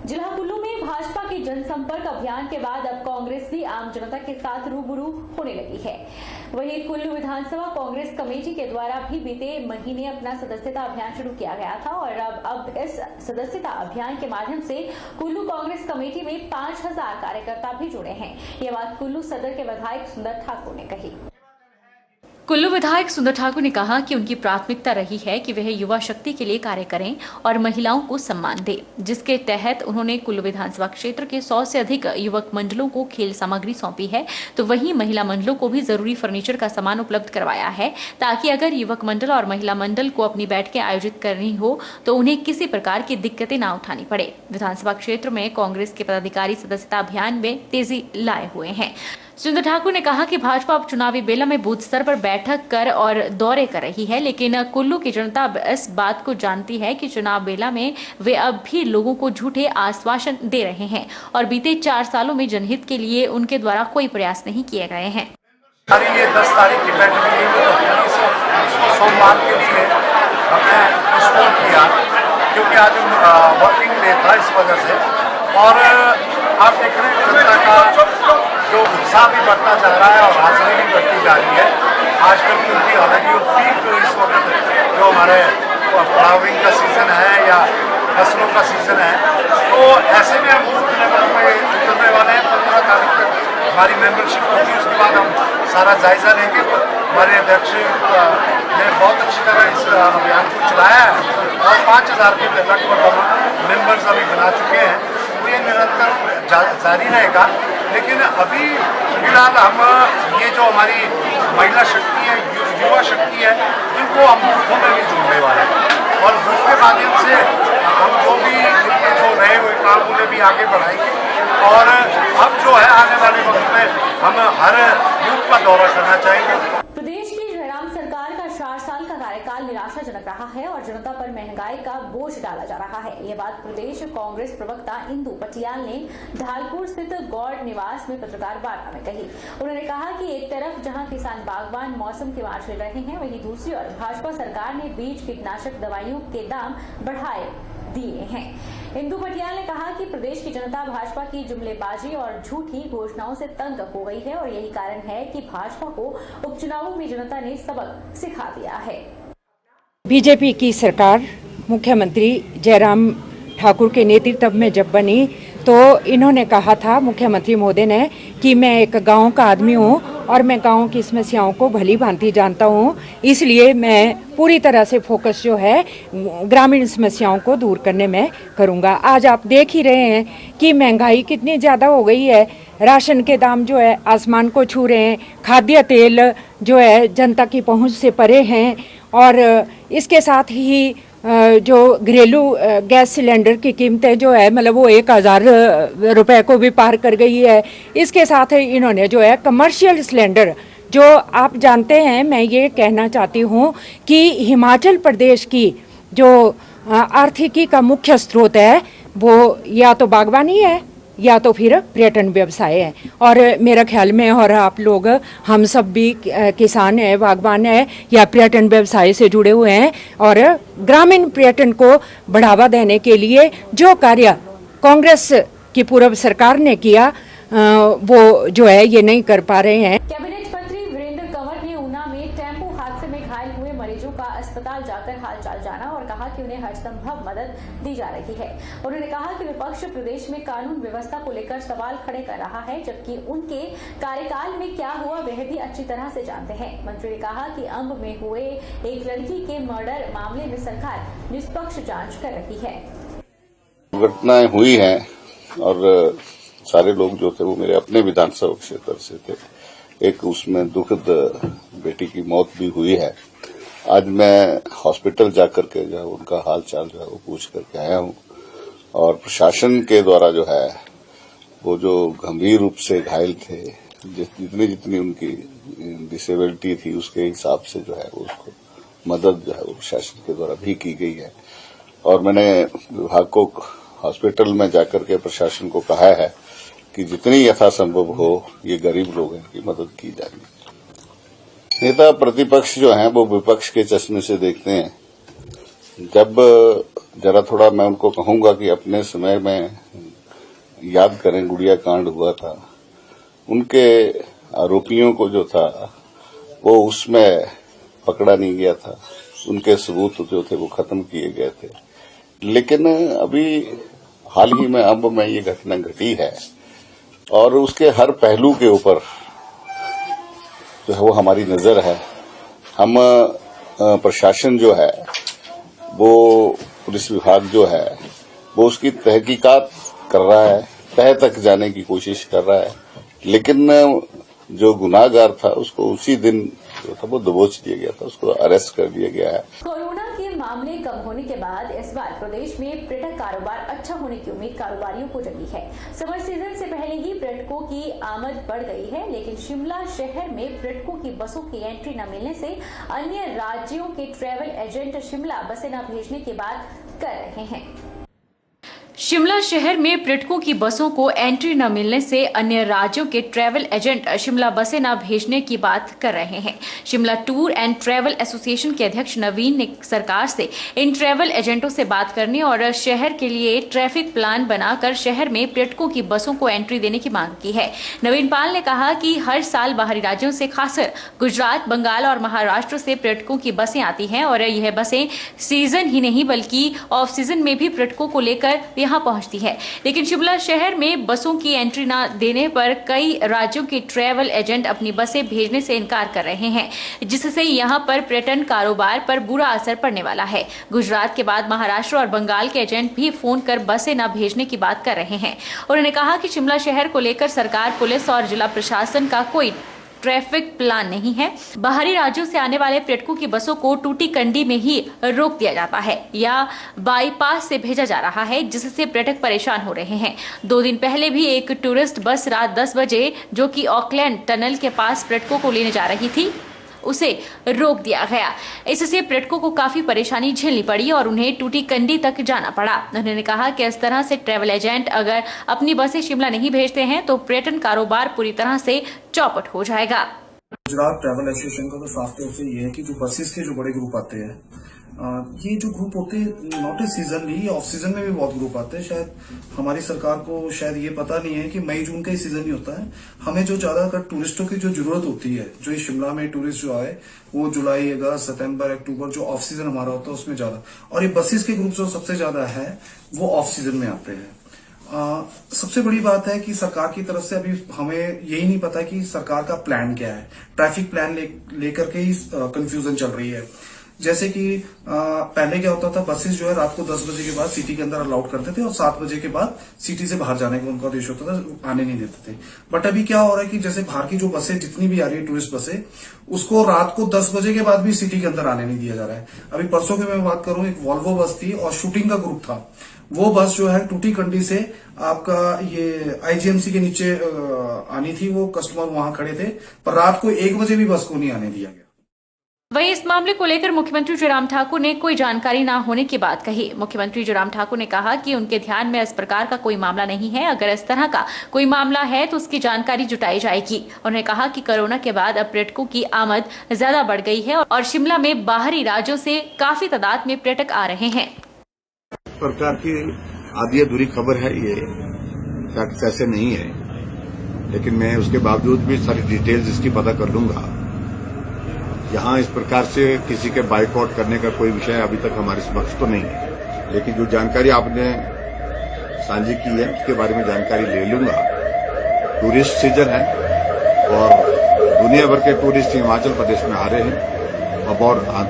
जिला कुल्लू में भाजपा के जनसंपर्क अभियान के बाद अब कांग्रेस भी आम जनता के साथ रूबरू होने लगी है। वहीं कुल्लू विधानसभा कांग्रेस कमेटी के द्वारा भी बीते महीने अपना सदस्यता अभियान शुरू किया गया था और अब इस सदस्यता अभियान के माध्यम से कुल्लू कांग्रेस कमेटी में 5000 कार्यकर्ता भी जुड़े हैं। ये बात कुल्लू सदर के विधायक सुंदर ठाकुर ने कही। कुल्लू विधायक सुंदर ठाकुर ने कहा कि उनकी प्राथमिकता रही है कि वह युवा शक्ति के लिए कार्य करें और महिलाओं को सम्मान दें, जिसके तहत उन्होंने कुल्लू विधानसभा क्षेत्र के 100 से अधिक युवक मंडलों को खेल सामग्री सौंपी है, तो वहीं महिला मंडलों को भी जरूरी फर्नीचर का सामान उपलब्ध करवाया है, ताकि अगर युवक मंडल और महिला मंडल को अपनी बैठकें आयोजित करनी हो तो उन्हें किसी प्रकार की दिक्कतें न उठानी पड़े। विधानसभा क्षेत्र में कांग्रेस के पदाधिकारी सदस्यता अभियान में तेजी लाए हुए हैं। सुंदर ठाकुर ने कहा कि भाजपा अब चुनावी बेला में बूथ स्तर पर बैठक कर और दौरे कर रही है, लेकिन कुल्लू की जनता इस बात को जानती है कि चुनाव बेला में वे अब भी लोगों को झूठे आश्वासन दे रहे हैं और बीते 4 सालों में जनहित के लिए उनके द्वारा कोई प्रयास नहीं किए गए हैं। ये 10 तारीख की बैठक सोमवार के लिए हमने पोस्टपोन किया क्योंकि आज वर्किंग डे था, इस वजह से। और आप देख रहे हैं जनता का जो उत्साह भी बढ़ता जा रहा है और हाजिरी भी बढ़ती जा रही है। आजकल क्योंकि हालांकि वो पीक इस वक्त जो हमारे फ्लावरिंग का सीजन है या फसलों का सीजन है, तो ऐसे में हम बूथ लेवल पे उतरने वाले हैं। 15 तारीख तक हमारी मेंबरशिप होगी, उसके बाद हम सारा जायजा लेंगे। हमारे अध्यक्ष ने बहुत अच्छी तरह इस अभियान को चलाया है और 5000 के लगभग हम मेंबर्स अभी बना चुके हैं। तो ये निरंतर जारी रहेगा। लेकिन अभी फिलहाल हम ये जो हमारी महिला शक्ति है, युवा शक्ति है, इनको हम बूथों में भी जोड़ने वाले हैं और बूथ के माध्यम से हम जो भी इनके जो रहे हुए काम उन्हें भी आगे बढ़ाएंगे। और अब जो है आने वाले वक्त में हम हर बूथ का दौरा करना चाहेंगे। प्रदेश की जयराम सरकार का 4 साल का कार्यकाल निराशाजनक रहा है और जनता पर महंगाई का बोझ डाला जा रहा है। ये बात प्रदेश कांग्रेस प्रवक्ता इंदु पटियाल ने ढालपुर स्थित गौड़ निवास में पत्रकार वार्ता में कही। उन्होंने कहा कि एक तरफ जहां किसान बागवान मौसम की मार झेल रहे हैं, वहीं दूसरी ओर भाजपा सरकार ने बीज कीटनाशक दवाइयों के दाम बढ़ाए दिए हैं। इंदु पटियाल ने कहा कि प्रदेश की जनता भाजपा की जुमलेबाजी और झूठी घोषणाओं से तंग हो गई है और यही कारण है कि भाजपा को उपचुनावों में जनता ने सबक सिखा दिया है। बीजेपी की सरकार मुख्यमंत्री जयराम ठाकुर के नेतृत्व में जब बनी तो इन्होंने कहा था, मुख्यमंत्री महोदय ने, कि मैं एक गांव का आदमी हूं और मैं गांव की समस्याओं को भली भांति जानता हूं, इसलिए मैं पूरी तरह से फोकस जो है ग्रामीण समस्याओं को दूर करने में करूंगा। आज आप देख ही रहे हैं कि महंगाई कितनी ज़्यादा हो गई है, राशन के दाम जो है आसमान को छू रहे हैं, खाद्य तेल जो है जनता की पहुंच से परे हैं और इसके साथ ही जो घरेलू गैस सिलेंडर की कीमतें जो है मतलब वो 1000 रुपये को भी पार कर गई है। इसके साथ इन्होंने जो है कमर्शियल सिलेंडर, जो आप जानते हैं, मैं ये कहना चाहती हूँ कि हिमाचल प्रदेश की जो आर्थिकी का मुख्य स्रोत है वो या तो बागवानी है या तो फिर पर्यटन व्यवसाय है। और मेरा ख्याल में, और आप लोग हम सब भी किसान है, बागवान है या पर्यटन व्यवसाय से जुड़े हुए हैं और ग्रामीण पर्यटन को बढ़ावा देने के लिए जो कार्य कांग्रेस की पूर्व सरकार ने किया वो जो है ये नहीं कर पा रहे हैं। कैबिनेट मंत्री वीरेंद्र कंवर ने ऊना में टेम्पो हादसे में घायल हुए मरीजों का अस्पताल जाकर हालचाल जाना और कहा कि उन्हें हर संभव मदद दी जा रही है। उन्होंने कहा कि विपक्ष प्रदेश में कानून व्यवस्था को लेकर सवाल खड़े कर रहा है, जबकि उनके कार्यकाल में क्या हुआ वह भी अच्छी तरह से जानते हैं। मंत्री ने कहा कि अंब में हुए एक लड़की के मर्डर मामले में सरकार निष्पक्ष जांच कर रही है। घटनाएं हुई हैं और सारे लोग जो थे वो मेरे अपने विधानसभा क्षेत्र से थे। एक उसमें दुखद बेटी की मौत भी हुई है। आज मैं हॉस्पिटल जाकर के जो है उनका हाल चाल जो है वो पूछ करके आया हूं और प्रशासन के द्वारा जो है वो जो गंभीर रूप से घायल थे, जितनी उनकी डिसेबिलिटी थी उसके हिसाब से जो है उसको मदद जो है वो प्रशासन के द्वारा भी की गई है। और मैंने विभाग को हॉस्पिटल में जाकर के प्रशासन को कहा है कि जितनी यथासंभव हो ये गरीब लोग हैं इनकी मदद की जाएगी। नेता प्रतिपक्ष जो हैं वो विपक्ष के चश्मे से देखते हैं। जब जरा थोड़ा मैं उनको कहूंगा कि अपने समय में याद करें गुड़िया कांड हुआ था, उनके आरोपियों को जो था वो उसमें पकड़ा नहीं गया था, उनके सबूत जो थे वो खत्म किए गए थे। लेकिन अभी हाल ही में अब में ये घटना घटी है और उसके हर पहलू के ऊपर जो है वो हमारी नजर है। हम प्रशासन जो है वो पुलिस विभाग जो है वो उसकी तहकीकात कर रहा है, तह तक जाने की कोशिश कर रहा है, लेकिन जो गुनाहगार था उसको उसी दिन जो था वो दबोच दिया गया था, उसको अरेस्ट कर दिया गया है। कोरोना के मामले कम होने के बाद इस बार प्रदेश में पर्यटक कारोबार अच्छा होने की उम्मीद कारोबारियों को जगी है। समर सीजन से पहले ही पर्यटकों की आमद बढ़ गई है, लेकिन शिमला शहर में पर्यटकों की बसों की एंट्री न मिलने से अन्य राज्यों के ट्रैवल एजेंट शिमला बसें न भेजने की बात कर रहे हैं। शिमला शहर में पर्यटकों की बसों को एंट्री न मिलने से अन्य राज्यों के ट्रैवल एजेंट शिमला बसें न भेजने की बात कर रहे हैं। Shimla tour and travel association के अध्यक्ष नवीन ने सरकार से इन ट्रैवल एजेंटों से बात करने और शहर के लिए ट्रैफिक प्लान बनाकर शहर में पर्यटकों की बसों को एंट्री देने की मांग की है। नवीन पाल ने कहा कि हर साल बाहरी राज्यों से खासकर गुजरात, बंगाल और महाराष्ट्र से पर्यटकों की बसें आती हैं और यह बसें सीजन ही नहीं बल्कि ऑफ सीजन में भी पर्यटकों को लेकर यहां पहुंचती है। लेकिन शिमला शहर में बसों की एंट्री न देने पर कई राज्यों के ट्रैवल एजेंट अपनी बसें भेजने से इनकार कर रहे हैं, जिससे यहां पर पर्यटन कारोबार पर बुरा असर पड़ने वाला है। गुजरात के बाद महाराष्ट्र और बंगाल के एजेंट भी फोन कर बसें न भेजने की बात कर रहे हैं। उन्होंने कहा कि शिमला शहर को लेकर सरकार, पुलिस और जिला प्रशासन का कोई ट्रैफिक प्लान नहीं है। बाहरी राज्यों से आने वाले पर्यटकों की बसों को टूटी कंडी में ही रोक दिया जाता है या बाईपास से भेजा जा रहा है, जिससे पर्यटक परेशान हो रहे हैं। 2 दिन पहले भी एक टूरिस्ट बस रात 10 बजे जो कि ऑकलैंड टनल के पास पर्यटकों को लेने जा रही थी, उसे रोक दिया गया। इससे पर्यटकों को काफी परेशानी झेलनी पड़ी और उन्हें टूटी कंडी तक जाना पड़ा। उन्होंने कहा कि इस तरह से ट्रैवल एजेंट अगर अपनी बसें शिमला नहीं भेजते हैं तो पर्यटन कारोबार पूरी तरह से चौपट हो जाएगा। गुजरात ट्रैवल एसोसिएशन का तो साफ तौर से ये है कि जो बसेस के जो बड़े ग्रुप आते हैं, ये जो ग्रुप होते हैं नॉट ए सीजन नहीं, ऑफ सीजन में भी बहुत ग्रुप आते हैं। शायद हमारी सरकार को शायद ये पता नहीं है कि मई जून का ही सीजन ही होता है। हमें जो ज्यादातर टूरिस्टों की जो जरूरत होती है, जो ये शिमला में टूरिस्ट जो आए वो जुलाई, अगस्त, सितंबर, अक्टूबर जो ऑफ सीजन हमारा होता है उसमें ज्यादा, और ये बसेस के ग्रुप जो सबसे ज्यादा है वो ऑफ सीजन में आते हैं। सबसे बड़ी बात है कि सरकार की तरफ से अभी हमें यही नहीं पता कि सरकार का प्लान क्या है। ट्रैफिक प्लान लेकर के ही कंफ्यूजन चल रही है। जैसे कि पहले क्या होता था, बसेस जो है रात को 10 बजे के बाद सिटी के अंदर अलाउड करते थे और 7 बजे के बाद सिटी से बाहर जाने का उनका रेश होता था, आने नहीं देते थे। बट अभी क्या हो रहा है कि जैसे बाहर की जो बसें जितनी भी आ रही है टूरिस्ट बसें, उसको रात को 10 बजे के बाद भी सिटी के अंदर आने नहीं दिया जा रहा है। अभी परसों की मैं बात करूं, एक वॉल्वो बस थी और शूटिंग का ग्रुप था। वो बस जो है टूटी कंडी से आपका ये आईजीएमसी के नीचे आनी थी, वो कस्टमर वहां खड़े थे, पर रात को 1 बजे भी बस को नहीं आने दिया गया। वहीं इस मामले को लेकर मुख्यमंत्री जयराम ठाकुर ने कोई जानकारी न होने की बात कही। मुख्यमंत्री जयराम ठाकुर ने कहा कि उनके ध्यान में इस प्रकार का कोई मामला नहीं है। अगर इस तरह का कोई मामला है तो उसकी जानकारी जुटाई जाएगी। उन्होंने कहा कि कोरोना के बाद अब पर्यटकों की आमद ज्यादा बढ़ गई है और शिमला में बाहरी राज्यों से काफी तादाद में पर्यटक आ रहे हैं। सरकार की आधी अधूरी खबर है, ये ऐसे नहीं है, लेकिन मैं उसके बावजूद भी सारी डिटेल्स इसकी पता कर लूंगा। यहाँ इस प्रकार से किसी के बाइकआउट करने का कोई विषय अभी तक हमारे समक्ष तो नहीं है, लेकिन जो जानकारी आपने साझी की है उसके बारे में जानकारी ले लूंगा। टूरिस्ट सीजन है और दुनिया भर के टूरिस्ट हिमाचल प्रदेश में आ रहे हैं और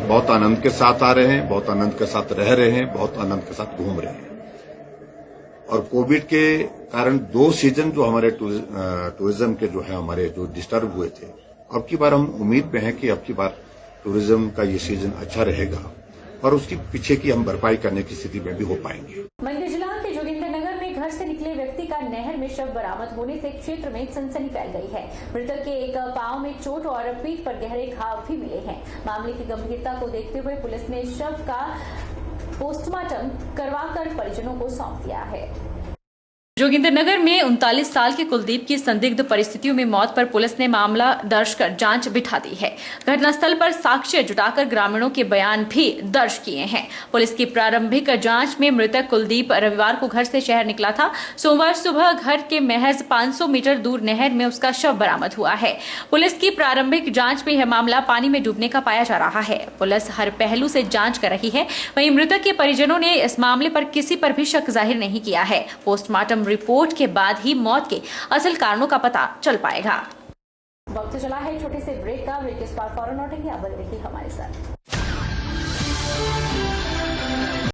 बहुत आनंद के साथ आ रहे हैं, बहुत आनंद के साथ रह रहे हैं, बहुत आनंद के साथ घूम रहे हैं। और कोविड के कारण 2 सीजन जो हमारे टूरिज्म के जो है हमारे जो डिस्टर्ब हुए थे, अब की बार हम उम्मीद में हैं कि अब की बार टूरिज्म का ये सीजन अच्छा रहेगा और उसकी पीछे की हम भरपाई करने की स्थिति में भी हो पाएंगे। मंडी जिला के जोगिंदरनगर में घर से निकले व्यक्ति का नहर में शव बरामद होने से क्षेत्र में सनसनी फैल गई है। मृतक के एक पांव में चोट और पीठ पर गहरे घाव भी मिले हैं। मामले की गंभीरता को देखते हुए पुलिस ने शव का पोस्टमार्टम करवाकर परिजनों को सौंप दिया है। जोगिंदरनगर में 39 साल के कुलदीप की संदिग्ध परिस्थितियों में मौत पर पुलिस ने मामला दर्ज कर जांच बिठा दी है। घटनास्थल पर साक्ष्य जुटाकर ग्रामीणों के बयान भी दर्ज किए हैं। पुलिस की प्रारंभिक जांच में मृतक कुलदीप रविवार को घर से शहर निकला था। सोमवार सुबह घर के महज 500 मीटर दूर नहर में उसका शव बरामद हुआ है। पुलिस की प्रारंभिक जांच में यह मामला पानी में डूबने का पाया जा रहा है। पुलिस हर पहलू से जांच कर रही है। वहीं मृतक के परिजनों ने इस मामले पर किसी पर भी शक जाहिर नहीं किया है। पोस्टमार्टम रिपोर्ट के बाद ही मौत के असल कारणों का पता चल पाएगा। वक्त चला है छोटे से ब्रेक का। ब्रेक के बाद फौरन लौटेंगे। आप बने रहिए हमारे साथ।